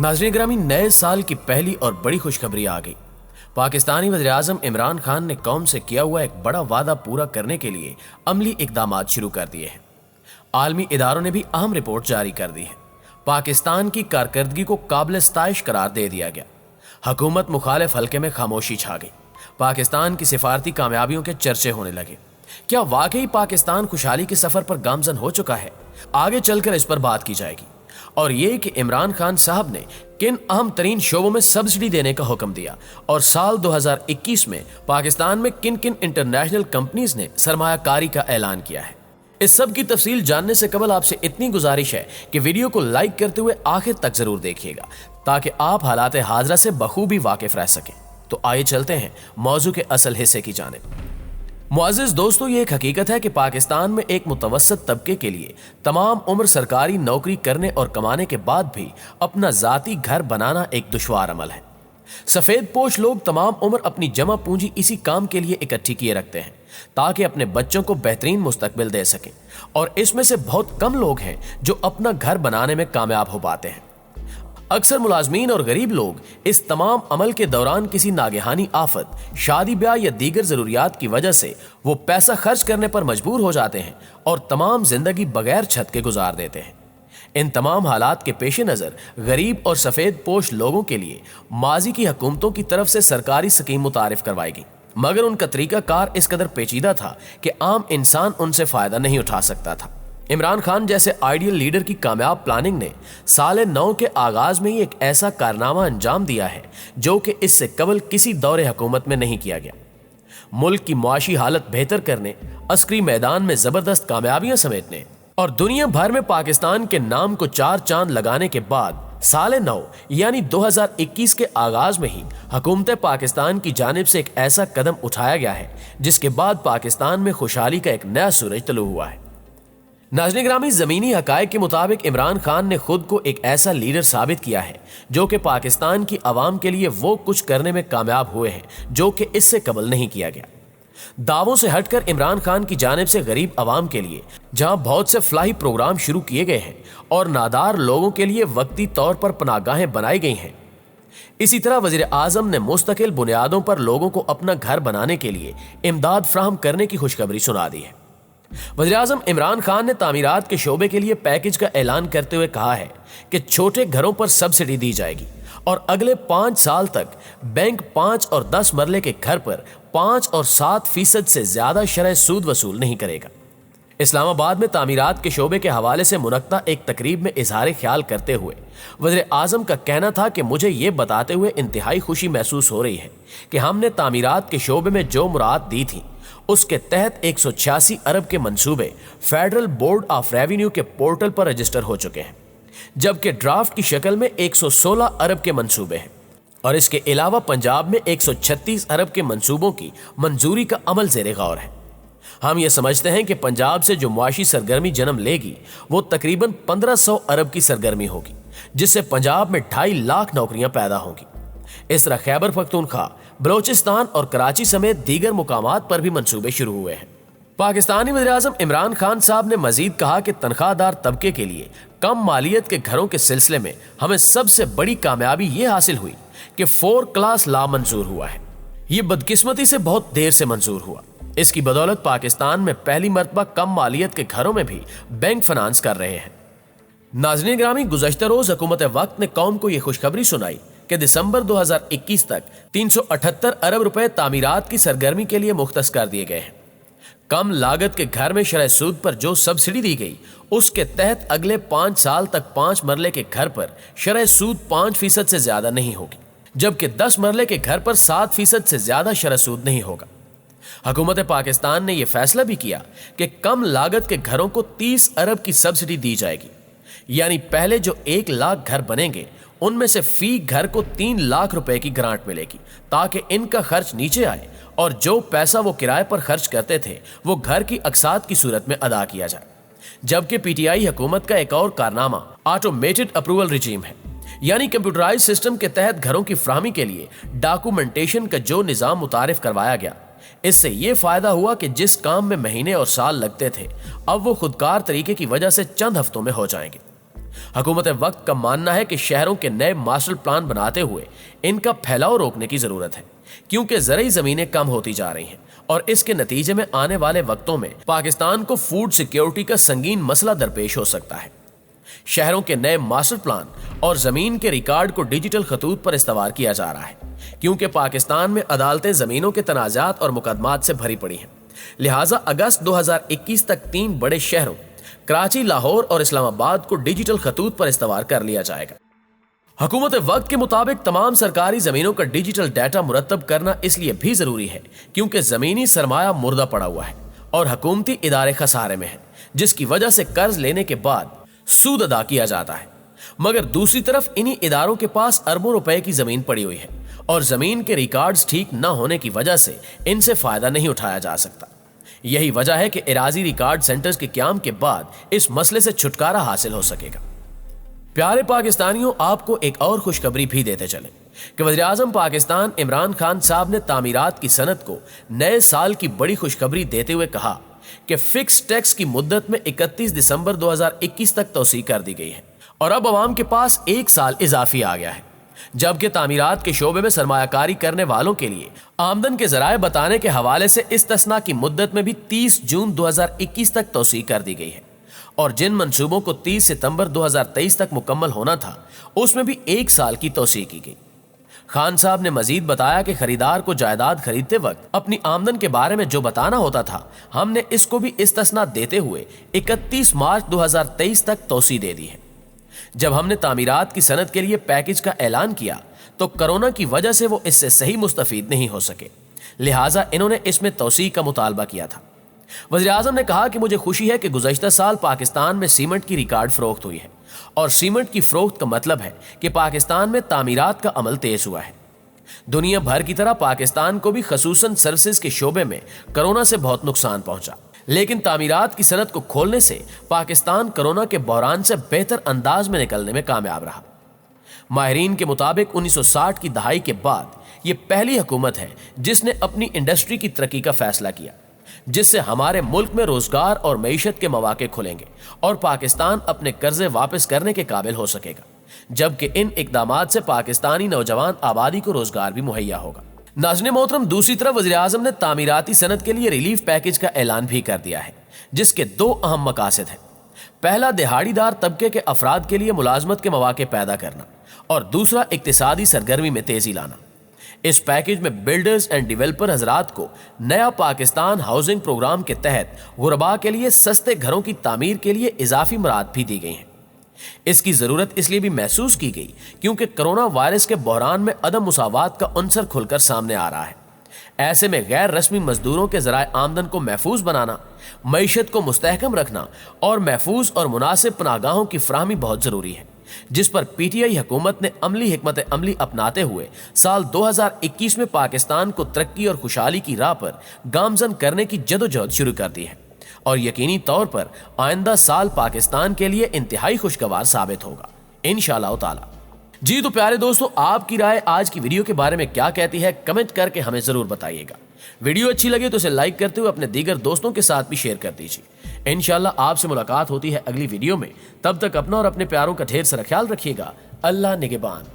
नाज़रीन ग्रामी, नए साल की पहली और बड़ी खुशखबरी आ गई। पाकिस्तानी वज़ीर-ए-आज़म इमरान खान ने कौम से किया हुआ एक बड़ा वादा पूरा करने के लिए अमली इक़दामात शुरू कर दिए हैं। आलमी इदारों ने भी अहम रिपोर्ट जारी कर दी है। पाकिस्तान की कारकर्दगी को काबिल-ए-सताइश करार दे दिया गया। हुकूमत मुखालिफ हल्के में खामोशी छा गई। पाकिस्तान की सिफारती कामयाबियों के चर्चे होने लगे। क्या वाकई पाकिस्तान खुशहाली के सफर पर गामजन हो चुका है? आगे चलकर इस पर बात की जाएगी। और ये कि इमरान खान साहब ने किन अहम तरीन शोबों में सब्सिडी देने का हुक्म दिया और साल 2021 में पाकिस्तान में किन किन इंटरनेशनल कंपनीज ने सरमायाकारी का ऐलान किया है। इस सब की तफसील जानने से कबल आपसे इतनी गुजारिश है कि वीडियो को लाइक करते हुए आखिर तक जरूर देखिएगा ताकि आप हालात हाजरा से बखूबी वाकिफ रह सकें। तो आइए चलते हैं मौजू के असल हिस्से की जानिब। मुअज़्ज़िज़ दोस्तों, ये एक हकीकत है कि पाकिस्तान में एक मुतवस्सित तबके के लिए तमाम उम्र सरकारी नौकरी करने और कमाने के बाद भी अपना ज़ाती घर बनाना एक दुश्वार अमल है। सफ़ेद पोश लोग तमाम उम्र अपनी जमा पूंजी इसी काम के लिए इकट्ठी किए रखते हैं ताकि अपने बच्चों को बेहतरीन मुस्तकबिल दे सकें, और इसमें से बहुत कम लोग हैं जो अपना घर बनाने में कामयाब हो पाते हैं। अक्सर मुलाजमीन और गरीब लोग इस तमाम अमल के दौरान किसी नागहानी आफत, शादी ब्याह या दीगर जरूरियात की वजह से वो पैसा खर्च करने पर मजबूर हो जाते हैं और तमाम जिंदगी बगैर छत के गुजार देते हैं। इन तमाम हालात के पेश नज़र गरीब और सफ़ेद पोश लोगों के लिए माजी की हुकूमतों की तरफ से सरकारी स्कीम मुतारिफ करवाई गई, मगर उनका तरीका कार इस कदर पेचीदा था कि आम इंसान उनसे फ़ायदा नहीं उठा सकता था। इमरान खान जैसे आइडियल लीडर की कामयाब प्लानिंग ने साल 9 के आगाज में ही एक ऐसा कारनामा अंजाम दिया है जो कि इससे कबल किसी दौरे हुकूमत में नहीं किया गया। मुल्क की मुआशी हालत बेहतर करने, अस्करी मैदान में जबरदस्त कामयाबियां समेटने और दुनिया भर में पाकिस्तान के नाम को 4 चांद लगाने के बाद साल 9 यानी 2021 के आगाज में ही हुकूमत पाकिस्तान की जानिब से एक ऐसा कदम उठाया गया है जिसके बाद पाकिस्तान में खुशहाली का एक नया सूरज तलू हुआ है। नाज़रीन ग्रामी, ज़मीनी हक़ाइक़ के मुताबिक इमरान खान ने खुद को एक ऐसा लीडर साबित किया है जो कि पाकिस्तान की आवाम के लिए वो कुछ करने में कामयाब हुए हैं जो कि इससे कबल नहीं किया गया। दावों से हटकर इमरान खान की जानिब से गरीब आवाम के लिए जहां बहुत से फलाही प्रोग्राम शुरू किए गए हैं और नादार लोगों के लिए वक्ती तौर पर पनाहगाहें बनाई गई हैं, इसी तरह वज़ीर आज़म ने मुस्तकिल बुनियादों पर लोगों को अपना घर बनाने के लिए इमदाद फ्राहम करने की खुशखबरी सुना दी है। वज़ीर-ए-आज़म इमरान खान ने तामीरात के शोबे के लिए पैकेज का ऐलान करते हुए कहा है कि छोटे घरों पर सब्सिडी दी जाएगी और अगले 5 साल तक बैंक 5 और 10 मरले के घर पर 5 और 7% से ज्यादा शरह सूद वसूल नहीं करेगा। इस्लामाबाद में तामीरात के शोबे के हवाले से मुनक्ता एक तकरीब में इजहार ख्याल करते हुए वज़ीर-ए-आज़म का कहना था कि मुझे ये बताते हुए इंतहाई खुशी महसूस हो रही है कि हमने तामीरात के शोबे में जो मुराद दी थी उसके तहत 186 अरब के मंसूबे फेडरल बोर्ड ऑफ रेवेन्यू के पोर्टल पर रजिस्टर हो चुके हैं, जबकि ड्राफ्ट की शक्ल में 116 अरब के मंसूबे हैं और इसके अलावा पंजाब में 136 अरब के मंसूबों की मंजूरी का अमल ज़ेरे गौर है। हम ये समझते हैं कि पंजाब से जो मुआशी सरगर्मी जन्म लेगी वो तकरीबन 1500 अरब की सरगर्मी होगी, जिससे पंजाब में 2.5 लाख नौकरियां पैदा होंगी। इस तरह खैबर पख्तूनख्वा, बलोचिस्तान और कराची समेत दीगर मुकामात पर भी मंसूबे शुरू हुए हैं। पाकिस्तानी वज़ीर-ए-आज़म इमरान खान साहब ने मजीद कहा कि तनख्वाहदार तबके के लिए कम मालियत के घरों के सिलसिले में हमें सबसे बड़ी कामयाबी ये हासिल हुई कि 4 क्लास ला मंजूर हुआ है। ये बदकिस्मती से बहुत देर से मंजूर हुआ। इसकी बदौलत पाकिस्तान में पहली मरतबा कम मालियत के घरों में भी बैंक फाइनेंस कर रहे हैं। नाज़रीन ग्रामी, गुज़श्ता रोज हुकूमत वक्त ने कौम को यह खुशखबरी सुनाई कि दिसंबर 2021 तक 378 अरब रुपए तामीरात की सरगर्मी के लिए मुख्तस कर दिए गए हैं। कम लागत के घर में शरह सूद पर जो सब्सिडी दी गई उसके तहत अगले 5 साल तक 5 मरले के घर पर शरह सूद 5% से ज्यादा नहीं होगी, जबकि 10 मरले के घर पर 7% से ज्यादा शरह सूद नहीं होगा। हुकूमत पाकिस्तान ने यह फैसला भी किया कि कम लागत के घरों को 30 अरब की सब्सिडी दी जाएगी, यानी पहले जो 1 लाख घर बनेंगे उनमें से फी घर को 3 लाख रुपए की ग्रांट मिलेगी ताकि इनका खर्च नीचे आए और जो पैसा वो किराए पर खर्च करते थे वो घर की अकसात की सूरत में अदा किया जाए। जबकि पीटीआई हुकूमत का एक और कारनामा ऑटोमेटेड अप्रूवल रिजीम है, यानी कंप्यूटराइज सिस्टम के तहत घरों की फ्राहमी के लिए डॉक्यूमेंटेशन का जो निज़ाम मुतारिफ करवाया गया। इससे ये फायदा हुआ कि जिस काम में महीने और साल लगते थे अब वो खुदकार तरीके की वजह से चंद हफ्तों में हो जाएंगे। हुकूमत वक्त का मानना है कि शहरों के नए मास्टर प्लान बनाते हुए इनका फैलाव रोकने की जरूरत है, क्योंकि ज़रई ज़मीनें कम होती जा रही हैं और इसके नतीजे में आने वाले वक्तों में पाकिस्तान को फूड सिक्योरिटी का संगीन मसला दरपेश हो सकता है। शहरों के नए मास्टर प्लान और जमीन के रिकॉर्ड को डिजिटल खतूत पर इस्तेमाल किया जा रहा है, क्योंकि पाकिस्तान में अदालतें जमीनों के तनाजात और मुकदमात से भरी पड़ी हैं। लिहाजा अगस्त 2021 तक 3 बड़े शहरों कराची, लाहौर और इस्लामाबाद को डिजिटल खतूत पर इस्तेमाल कर लिया जाएगा। हुकूमत वक्त के मुताबिक तमाम सरकारी जमीनों का डिजिटल डाटा मुरतब करना इसलिए भी जरूरी है क्योंकि जमीनी सरमाया मुर्दा पड़ा हुआ है और हुकूमती इदारे खसारे में हैं, जिसकी वजह से कर्ज लेने के बाद सूद अदा किया जाता है। मगर दूसरी तरफ इन्हीं इदारों के पास अरबों रुपए की जमीन पड़ी हुई है और जमीन के रिकॉर्ड्स ठीक न होने की वजह से इनसे फायदा नहीं उठाया जा सकता। यही वजह है कि इराजी रिकॉर्ड सेंटर्स के क्याम के बाद इस मसले से छुटकारा हासिल हो सकेगा। प्यारे पाकिस्तानियों, आपको एक और खुशखबरी भी देते चले कि वज़ीर-ए-आज़म पाकिस्तान इमरान खान साहब ने तामीरात की सनत को नए साल की बड़ी खुशखबरी देते हुए कहा कि फिक्स टैक्स की मुद्दत में 31 दिसंबर 2021 तक तौसीक कर दी गई है और अब अवाम के पास 1 साल इजाफी आ गया है, जबकि तामीरात के शोबे में सरमायाकारी करने वालों के लिए आमदन के जराए बताने के हवाले से इस्तिस्ना की मुद्दत में भी 30 जून 2021 तक तौसीक कर दी गई है और जिन मंसूबों को 30 सितंबर 2023 तक मुकम्मल होना था उसमें भी 1 साल की तौसीक की गई। खान साहब ने मजीद बताया कि खरीदार को जायदाद खरीदते वक्त अपनी आमदन के बारे में जो बताना होता था, हमने इसको भी इस्तिस्ना देते हुए 31 मार्च 2023 तक तौसी दे दी है। जब हमने तामीरात की सनत के लिए पैकेज का ऐलान किया तो कोरोना की वजह से वो इससे सही मुस्तफीद नहीं हो सके, लिहाजा इन्होंने इसमें तौसी का मुतालबा किया था। वज़ीर-ए-आज़म ने कहा कि मुझे खुशी है कि गुज़श्ता साल पाकिस्तान में सीमेंट की रिकॉर्ड फरोख्त हुई है और सीमेंट की फरोख्त का मतलब है कि पाकिस्तान में तामीरात का अमल तेज हुआ है। दुनिया भर की तरह पाकिस्तान को भी खसूसन सर्विसेज के शोबे में कोरोना से बहुत नुकसान पहुंचा, लेकिन तामीरात की सनत को खोलने से पाकिस्तान कोरोना के बहरान से बेहतर अंदाज में निकलने में कामयाब रहा। माहिरीन के मुताबिक 1960 की दहाई के बाद ये पहली हुकूमत है जिसने अपनी इंडस्ट्री की तरक्की का फैसला किया, जिससे हमारे मुल्क में रोजगार और मईशत के मौके खुलेंगे और पाकिस्तान अपने कर्जे वापस करने के काबिल हो सकेगा, जबकि इन इकदामात से पाकिस्तानी नौजवान आबादी को रोजगार भी मुहैया होगा। नाज़रीन मोहतरम, दूसरी तरफ वज़ीर-ए-आज़म ने तामीराती सनत के लिए रिलीफ पैकेज का ऐलान भी कर दिया है, जिसके 2 अहम मकासद हैं। पहला, दिहाड़ीदार तबके के अफराद के लिए मुलाजमत के मौके पैदा करना और दूसरा, इक्तिसादी सरगर्मी में तेजी लाना। इस पैकेज में बिल्डर्स एंड डेवलपर हजरात को नया पाकिस्तान हाउसिंग प्रोग्राम के तहत गुरबा के लिए सस्ते घरों की तामीर के लिए इजाफी मराद भी दी गई हैं। इसकी जरूरत इसलिए भी महसूस की गई क्योंकि कोरोना वायरस के बहरान में अदम मुसावात का अंसर खुलकर सामने आ रहा है। ऐसे में गैर रस्मी मजदूरों के जराए आमदन को महफूज बनाना, मईशत को मुस्तहकम रखना और महफूज और मुनासिब पनाहगाहों की फराहमी बहुत जरूरी है, जिस पर पीटीआई हुकूमत ने अमली हिकमत अमली अपनाते हुए साल 2021 में पाकिस्तान को तरक्की और खुशहाली की राह पर गामजन करने की जदोजहद शुरू कर दी है और यकीनी तौर पर आइंदा साल पाकिस्तान के लिए इंतहाई खुशगवार साबित होगा इंशाअल्लाह ताला। जी तो प्यारे दोस्तों, आपकी राय आज की वीडियो के बारे में क्या कहती है, कमेंट करके हमें जरूर बताइएगा। वीडियो अच्छी लगे तो इसे लाइक करते हुए अपने दीगर दोस्तों के साथ भी शेयर कर दीजिए। इंशाअल्लाह आपसे मुलाकात होती है अगली वीडियो में। तब तक अपना और अपने प्यारों का ढेर सारा ख्याल रखिएगा। अल्लाह निगहबान।